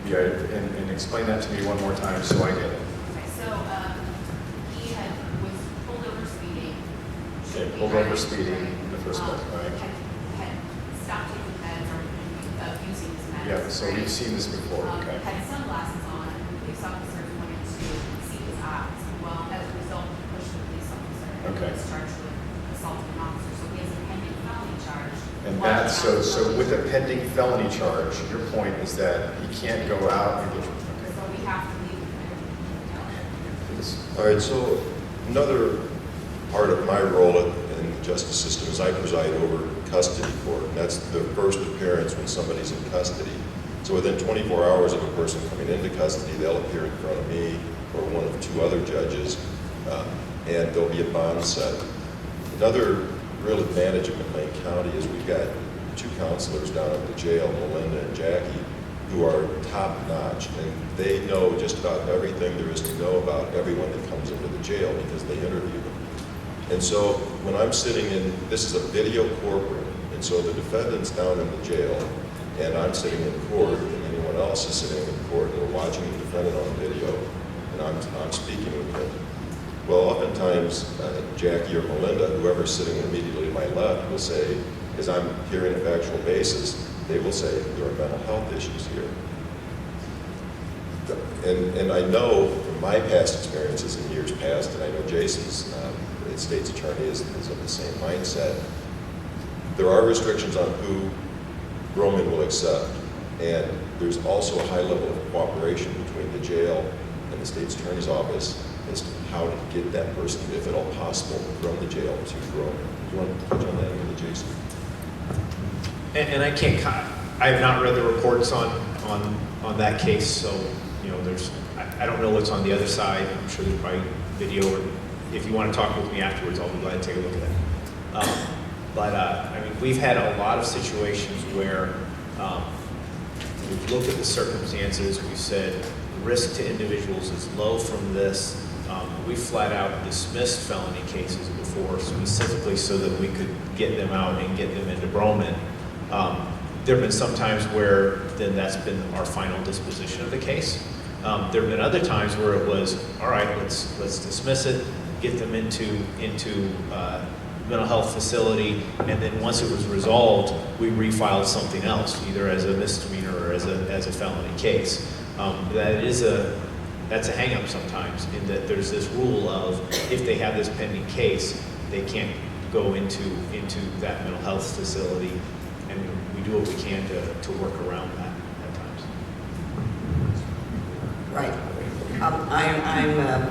Yeah, and explain that to me one more time so I get it. Okay, so he was pulled over speeding. Okay, pulled over speeding in the first place, right? Had stopped taking meds or using his meds. Yeah, so we've seen this before, okay. Had sunglasses on, police officers wanted to see his eyes. Well, as a result, he pushed the police officer. Okay. He was charged with assaulting an officer, so he has a pending felony charge. And that's, so with a pending felony charge, your point is that he can't go out and get, okay. So we have to leave him. Please. All right, so another part of my role in the justice system is I preside over custody court. And that's the first appearance when somebody's in custody. So within 24 hours of a person coming into custody, they'll appear in front of me or one of two other judges, and there'll be a bond set. Another real advantage of McLean County is we've got two counselors down at the jail, Melinda and Jackie, who are top notch, and they know just about everything there is to know about everyone that comes into the jail because they interview them. And so when I'm sitting in, this is a video courtroom, and so the defendant's down in the jail, and I'm sitting in court, and anyone else is sitting in court, and we're watching the defendant on video, and I'm speaking with him. Well, oftentimes, Jackie or Melinda, whoever's sitting immediately to my left, will say, as I'm hearing a factual basis, they will say, there are mental health issues here. And I know from my past experiences in years past, and I know Jason's state's attorney is of the same mindset, there are restrictions on who Roman will accept. And there's also a high level of cooperation between the jail and the state's attorney's office as to how to get that person, if at all possible, from the jail to Roman. Do you want to touch on that with Jason? And I can't, I have not read the reports on that case, so, you know, I don't know what's on the other side. I'm sure there's probably video, or if you want to talk with me afterwards, I'll be glad to take a look at that. I mean, we've had a lot of situations where we've looked at the circumstances, we said risk to individuals is low from this. We flat out dismissed felony cases before specifically so that we could get them out and get them into Broman. There have been some times where then that's been our final disposition of the case. There have been other times where it was, all right, let's dismiss it, get them into mental health facility, and then once it was resolved, we refiled something else, either as a misdemeanor or as a felony case. That's a hang-up sometimes, in that there's this rule of if they have this pending case, they can't go into that mental health facility, and we do what we can to work around that at times. Right. I'm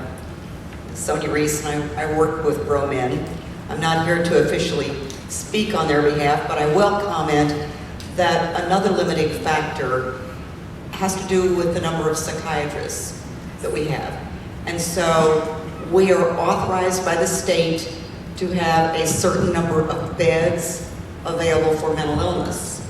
Sonia Reese, and I work with Broman. I'm not here to officially speak on their behalf, but I will comment that another limiting factor has to do with the number of psychiatrists that we have. And so we are authorized by the state to have a certain number of beds available for mental illness.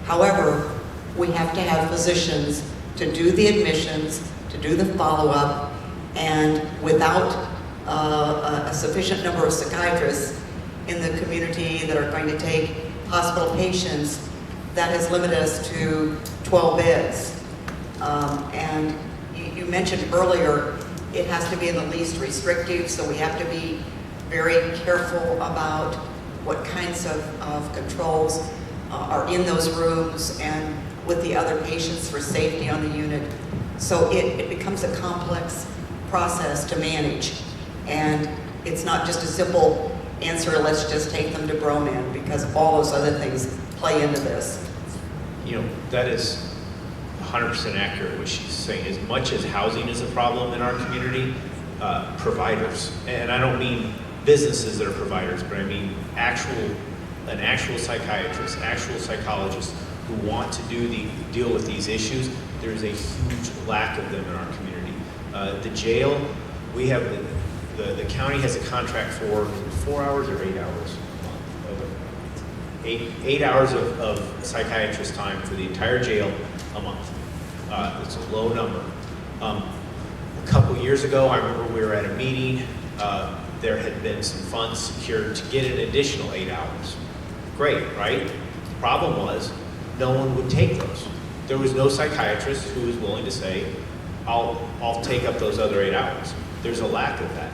However, we have to have physicians to do the admissions, to do the follow-up, and without a sufficient number of psychiatrists in the community that are going to take hospital patients, that has limited us to 12 beds. And you mentioned earlier, it has to be in the least restrictive, so we have to be very careful about what kinds of controls are in those rooms and with the other patients for safety on the unit. So it becomes a complex process to manage. And it's not just a simple answer, let's just take them to Broman, because all those other things play into this. You know, that is 100% accurate what she's saying. As much as housing is a problem in our community, providers, and I don't mean businesses that are providers, but I mean an actual psychiatrist, actual psychologist who want to deal with these issues. There's a huge lack of them in our community. The jail, we have the county has a contract for 4 hours or 8 hours a month. 8 hours of psychiatrist time for the entire jail a month. It's a low number. A couple years ago, I remember we were at a meeting. There had been some funds secured to get an additional 8 hours. Great, right? The problem was no one would take those. there was no psychiatrist who was willing to say, I'll take up those other 8 hours. There's a lack of that.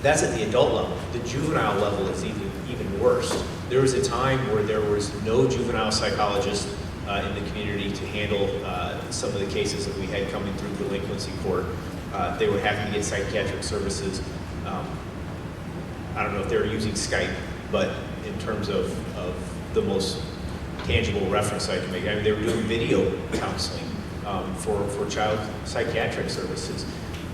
That's at the adult level. The juvenile level is even worse. There was a time where there was no juvenile psychologist in the community to handle some of the cases that we had coming through delinquency court. They were having to get psychiatric services. I don't know if they were using Skype, but in terms of the most tangible reference I can make, I mean, they were doing video counseling for child psychiatric services.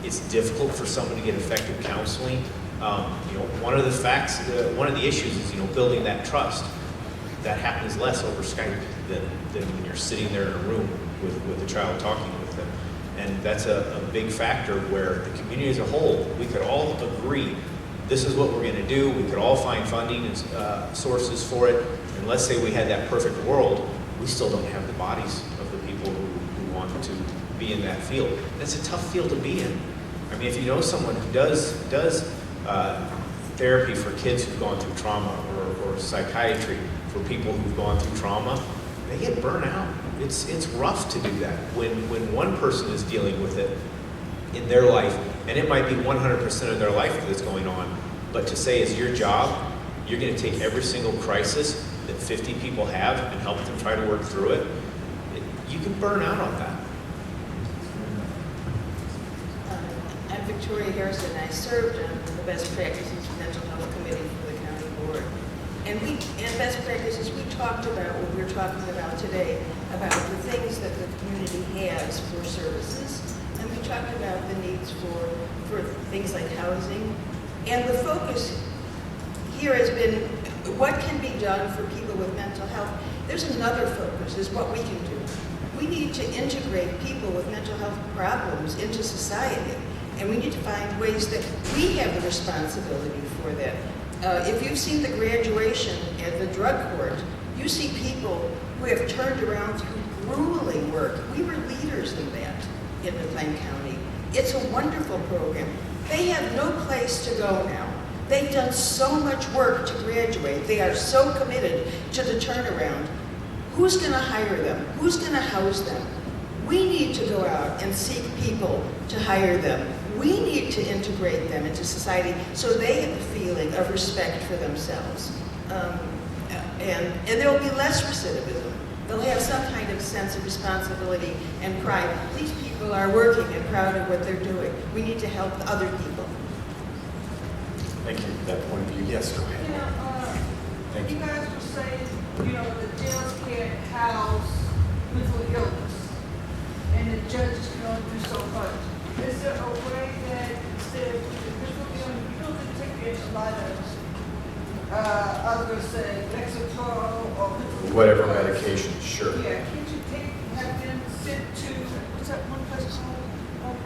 It's difficult for someone to get effective counseling. One of the issues is, building that trust. That happens less over Skype than when you're sitting there in a room with a child talking with them. And that's a big factor where the community as a whole, we could all agree, this is what we're going to do. We could all find funding and sources for it. And let's say we had that perfect world, we still don't have the bodies of the people who want to be in that field. That's a tough field to be in. I mean, if you know someone who does therapy for kids who've gone through trauma or psychiatry for people who've gone through trauma, they get burnt out. It's rough to do that when one person is dealing with it in their life, and it might be 100% of their life that's going on, but to say is your job, you're going to take every single crisis that 50 people have and help them try to work through it, you can burn out on that. I'm Victoria Harrison. I served on the Best Practices Mental Health Committee for the County Board. And Best Practices, we talked about what we're talking about today, about the things that the community has for services. And we talked about the needs for things like housing. And the focus here has been what can be done for people with mental health. There's another focus, is what we can do. We need to integrate people with mental health problems into society. And we need to find ways that we have the responsibility for that. If you've seen the graduation at the drug court, you see people who have turned around through grueling work. We were leaders in that in McLean County. It's a wonderful program. They have no place to go now. They've done so much work to graduate. They are so committed to the turnaround. Who's going to hire them? Who's going to house them? We need to go out and seek people to hire them. We need to integrate them into society so they have a feeling of respect for themselves. And there will be less recidivism. They'll have some kind of sense of responsibility and pride. These people are working and proud of what they're doing. We need to help other people. Thank you for that point of view. Yes, go ahead. Thank You you. guys were saying, the jails can't house mental illness, and the judges can only do so much. Is there a way that instead of, you don't take a lot of, I was going to say, Lexapro or mental Whatever illness. medication, sure. Yeah, can't you have them sent to, what's that one place called?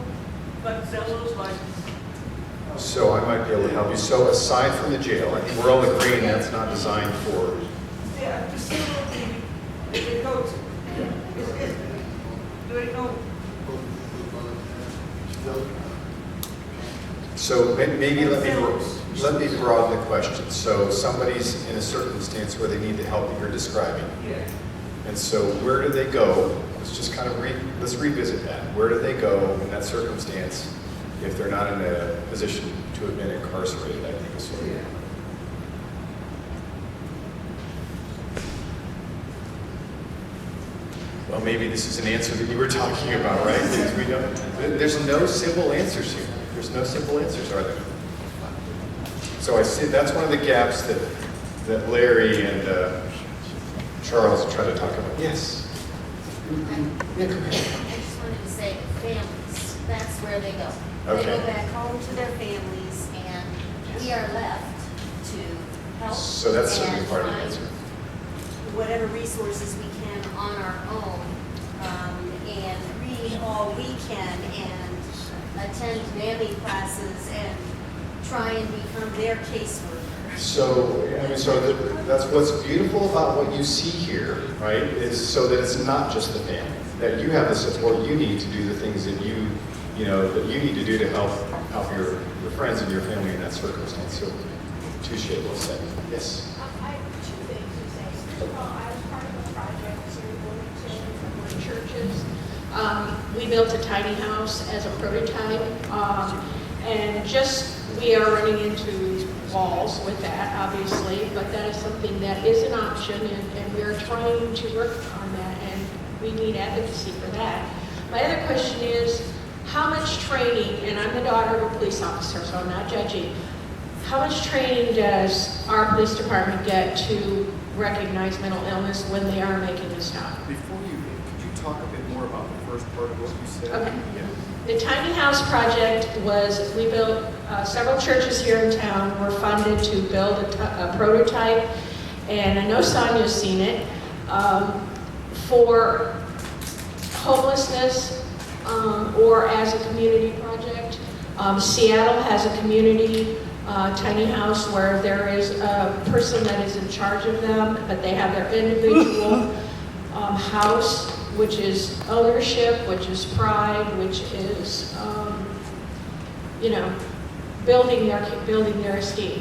Like Zellos, like. So I might be able to help you. So aside from the jail, I think we're all agreeing that's not designed for. Yeah, facility that they go to. Do they know? So maybe let me broaden the question. So somebody's in a circumstance where they need the help that you're describing. Yeah. And so where do they go? Let's just kind of let's revisit that. Where do they go in that circumstance if they're not in a position to have been incarcerated, I think is sort of. Yeah. Well, maybe this is an answer that you were talking about, right? Because we don't, there's no simple answers here. There's no simple answers, are there? So I see that's one of the gaps that Larry and Charles try to talk about. Yes. Yeah, go ahead. I just wanted to say families, that's where they go. They Okay. go back home to their families, and we are left to help. So that's certainly and part of the find answer. whatever resources we can on our own, and read all we can, and attend NAMI classes, and try and become their caseworker. So, I mean, so that's what's beautiful about what you see here, right? Is so that it's not just the family, that you have the support you need to do the things that you need to do to help your friends and your family in that circumstance. So, touche, well said. Yes. I have two things to say. First of all, I was part of a project here in Wilmington We built a tiny house as a prototype, and we are running into walls with that, obviously, but that is something that is an option, and we are trying to work on that, and we need advocacy for that. My other question is, how much training, and I'm the daughter of a police officer, so I'm not judging, how much training does our police department get to recognize mental illness when they are making a stop? Before you, could you talk a bit more about the first part of what you said? Okay. Yeah. The tiny house project was, we built, several churches here in town were funded to build a prototype, and I know Sonia's seen it, for homelessness or as a community project. Seattle has a community tiny house where there is a person that is in charge of them, but they have their individual house, which is ownership, which is pride, which is, building their esteem.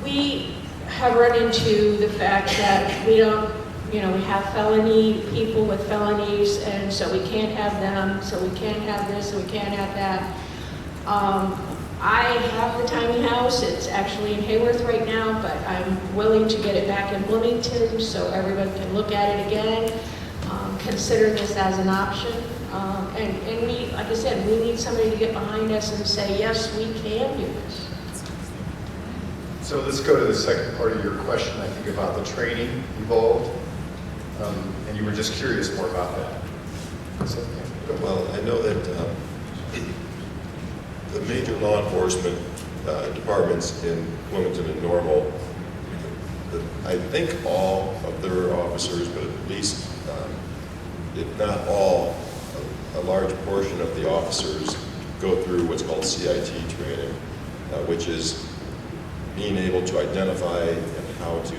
We have run into the fact that we don't, we have felony people with felonies, and so we can't have them, so we can't have this, so we can't have that. I have the tiny house. It's actually in Hayworth right now, but I'm willing to get it back in Bloomington so everyone can look at it again, consider this as an option. And we, like I said, we need somebody to get behind us and say, yes, we can do this. So let's go to the second part of your question, I think, about the training involved. And you were just curious more about that. So, yeah, Well, I know that the major law enforcement departments in Wilmington and Normal, I think all of their officers, but at least, if not all, a large portion of the officers go through what's called CIT training, which is being able to identify and how to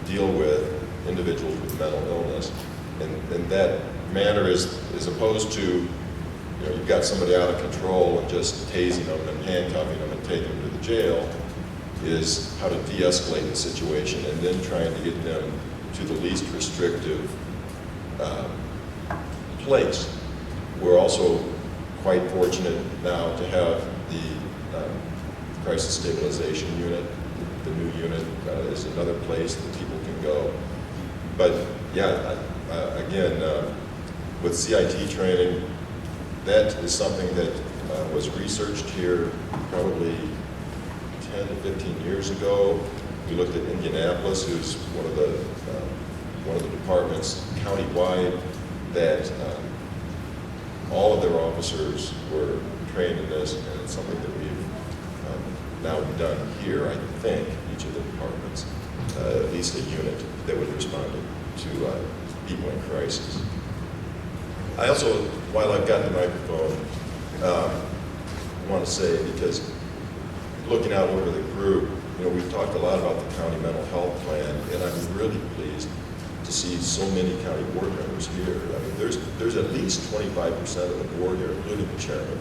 deal with individuals with mental illness. And that manner is opposed to, you've got somebody out of control and just tasing them and handcuffing them and taking them to the jail, is how to de-escalate the situation and then trying to get them to the least restrictive place. We're also quite fortunate now to have the crisis stabilization unit. The new unit is another place that people can go. But yeah, again, with CIT training, that is something that was researched here probably 10 to 15 years ago. We looked at Indianapolis, who's one of the departments countywide that all of their officers were trained in this, and it's something that we've now done here, I think, each of the departments, at least a unit that would respond to people in crisis. I also, while I've got the microphone, want to say, because looking out over the group, we've talked a lot about the county mental health plan, and I'm really pleased to see so many county board members here. I mean, there's at least 25% of the board here, including the chairman.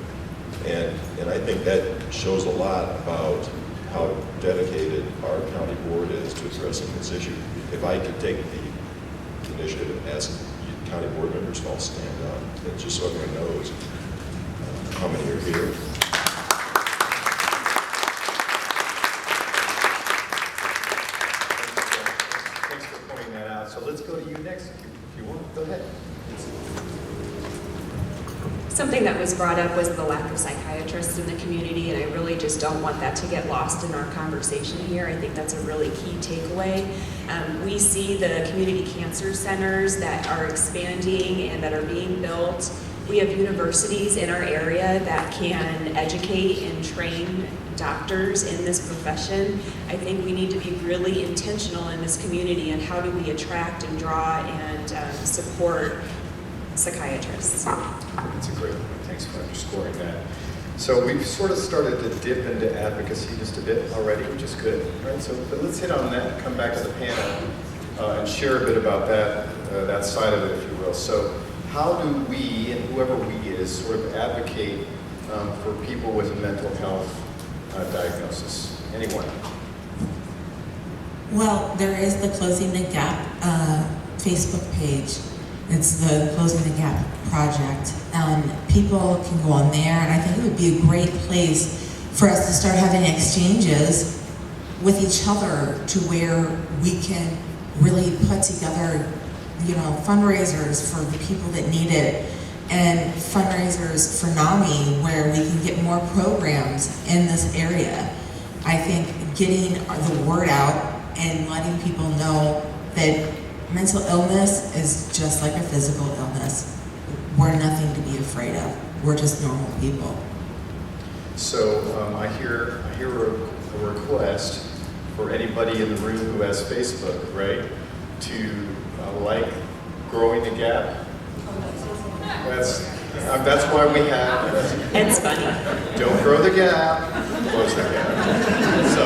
And I think that shows a lot about how dedicated our county board is to addressing this issue. If I could take the initiative and ask county board members to all stand up, and just so everyone knows how many are here. thanks for pointing that out. So let's go to you next, if you want. Go ahead. Something that was brought up was the lack of psychiatrists in the community, and I really just don't want that to get lost in our conversation here. I think that's a really key takeaway. We see the community cancer centers that are expanding and that are being built. We have universities in our area that can educate and train doctors in this profession. I think we need to be really intentional in this community and how do we attract and draw and support psychiatrists. That's a great point. Thanks for underscoring that. So we've sort of started to dip into advocacy just a bit already, which is good, right? So but let's hit on that, come back to the panel, and share a bit about that side of it, if you will. So how do we, and whoever we is, sort of advocate for people with a mental health diagnosis? Anyone? Well, there is the Closing the Gap Facebook page. It's the Closing the Gap project. People can go on there, and I think it would be a great place for us to start having exchanges with each other to where we can really put together, fundraisers for the people that need it, and fundraisers for NAMI where we can get more programs in this area. I think getting the word out and letting people know that mental illness is just like a physical illness. We're nothing to be afraid of. We're just normal people. So I hear a request for anybody in the room who has Facebook, right, to like Growing the Gap. That's why we have. It's funny. Don't grow the gap, close the gap. So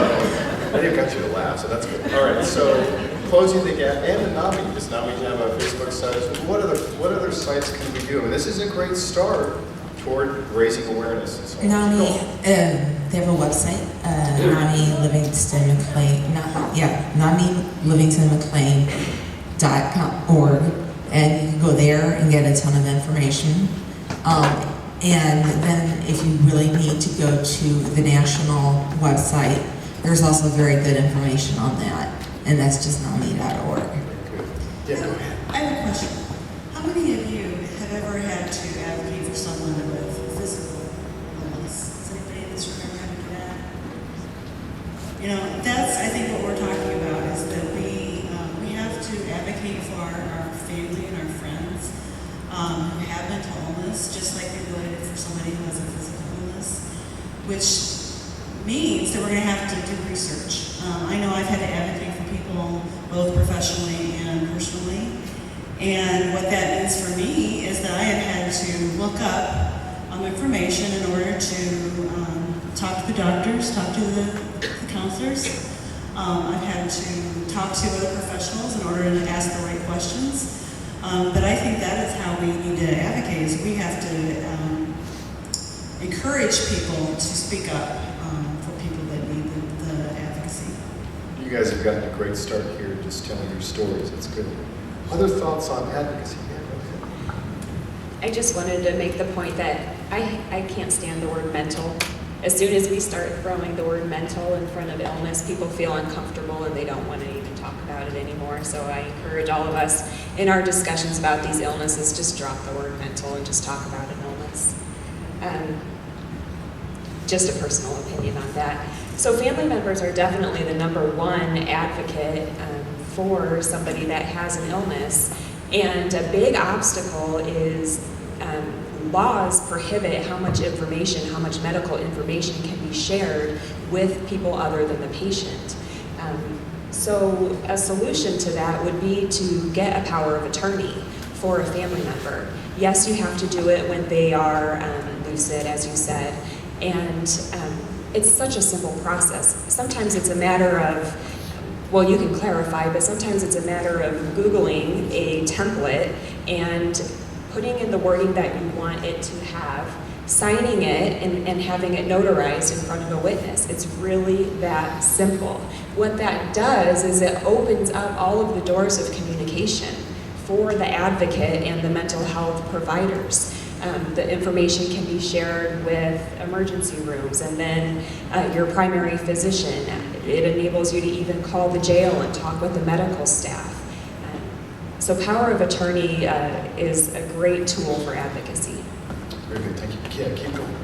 I got you to laugh, so that's good. All right, so Closing the Gap and the NAMI. Does NAMI have a Facebook site? What other sites can we do? And this is a great start toward raising awareness. And so on. NAMI, they have a website, NAMI Livingston McLean, NAMI Livingston McLean.org, and you can go there and get a ton of information. And then if you really need to go to the national website, there's also very good information on that, and that's just NAMI.org. Good. Yeah, go ahead. I have a question. How many of you have ever had to advocate for someone with physical illness? Does anybody in this room ever have to do that? That's, I think, what we're talking about is that we have to advocate for our family and our friends who have mental illness, just like we would for somebody who has a physical illness, which means that we're going to have to do research. I know I've had to advocate for people both professionally and personally. And what that means for me is that I have had to look up information in order to talk to the doctors, talk to the counselors. I've had to talk to other professionals in order to ask the right questions. But I think that is how we need to advocate, is we have to encourage people to speak up for people that need the advocacy. You guys have gotten a great start here just telling your stories. It's good. Other thoughts on advocacy? Yeah, go ahead. I just wanted to make the point that I can't stand the word mental. As soon as we start throwing the word mental in front of illness, people feel uncomfortable and they don't want to even talk about it anymore. So I encourage all of us in our discussions about these illnesses, just drop the word mental and just talk about an illness. Just a personal opinion on that. So family members are definitely the number one advocate for somebody that has an illness. And a big obstacle is laws prohibit how much information, how much medical information can be shared with people other than the patient. So a solution to that would be to get a power of attorney for a family member. Yes, you have to do it when they are lucid, as you said, and it's such a simple process. Sometimes it's a matter of, well, you can clarify, but sometimes it's a matter of Googling a template and putting in the wording that you want it to have, signing it, and having it notarized in front of a witness. It's really that simple. What that does is it opens up all of the doors of communication for the advocate and the mental health providers. The information can be shared with emergency rooms and then your primary physician. It enables you to even call the jail and talk with the medical staff. So power of attorney is a great tool for advocacy. Very good, thank you. Yeah, keep going.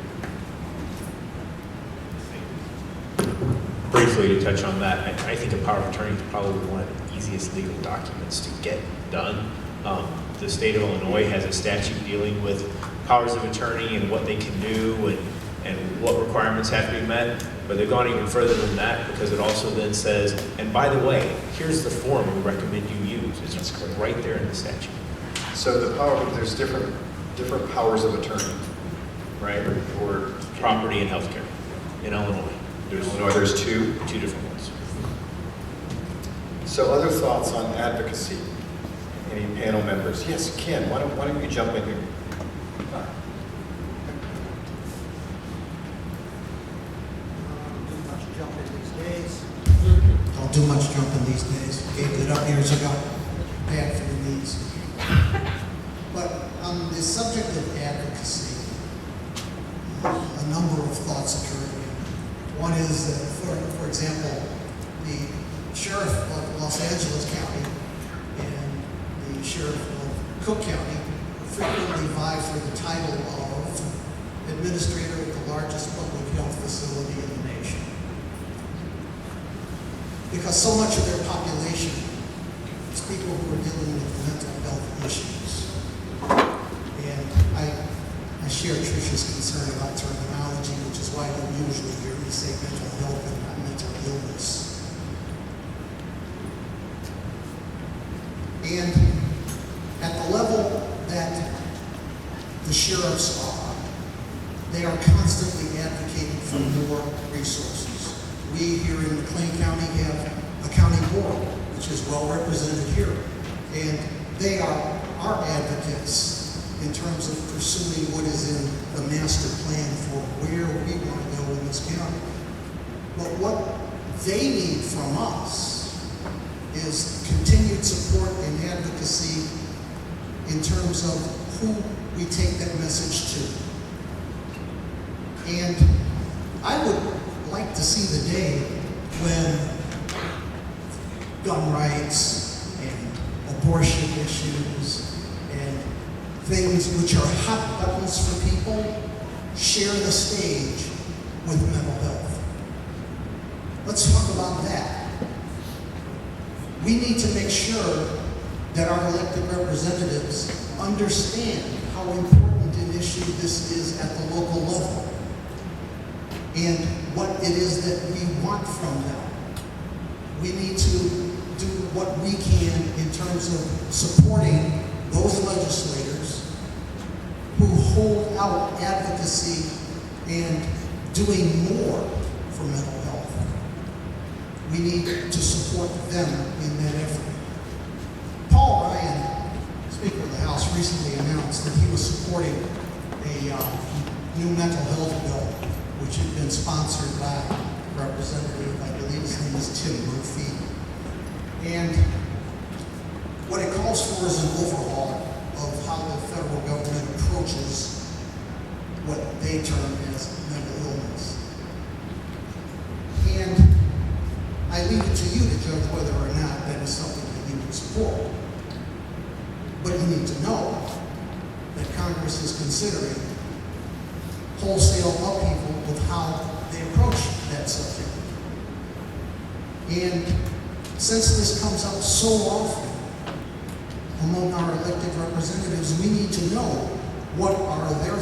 Briefly to touch on that, I think a power of attorney is probably one of the easiest legal documents to get done. The state of Illinois has a statute dealing with powers of attorney and what they can do and what requirements have to be met, but they've gone even further than that because it also then says, and by the way, here's the form we recommend you use. It's right there in the statute. So there's different powers of attorney, right? For Property and healthcare in Illinois. There's two. Two different ones. So other thoughts on advocacy? Any panel members? Yes, Ken, why don't you jump in here? Don't do much jumping these days. Gave it up years ago. Bad for the knees. One is that, for example, the sheriff of Los Angeles County and the sheriff of Cook County frequently vie for the title of administrator of the largest public health facility in the nation. Because so much of their population is people who are dealing with mental health issues. And I share Tricia's concern about terminology, which is why you usually hear me say mental health and not mental illness. And at the level that the sheriffs are, they are constantly advocating for more resources. We here in McLean County have a county board, which is well represented here. And they are our advocates in terms of pursuing what is in the master plan for where we want to go in this county. But what they need from us is continued support and advocacy in terms of who we take that message to. And I would like to see the day when gun rights and abortion issues and things which are hot buttons for people share the stage with mental health. Let's talk about that. We need to make sure that our elected representatives understand how important an issue this is at the local level and what it is that we want from them. We need to do what we can in terms of supporting those legislators who hold out advocacy and doing more for mental health. We need to support them in that effort. Paul Ryan, Speaker of the House, recently announced that he was supporting a new mental health bill, which had been sponsored by Representative, I believe his name is Tim Murphy. And what it calls for is an overhaul of how the federal government approaches what they term as mental illness. And I leave it to you to judge whether or not that is something that you would support. But you need to know that Congress is considering wholesale upheaval with how they approach that subject. And since this comes up so often among our elected representatives, we need to know what are their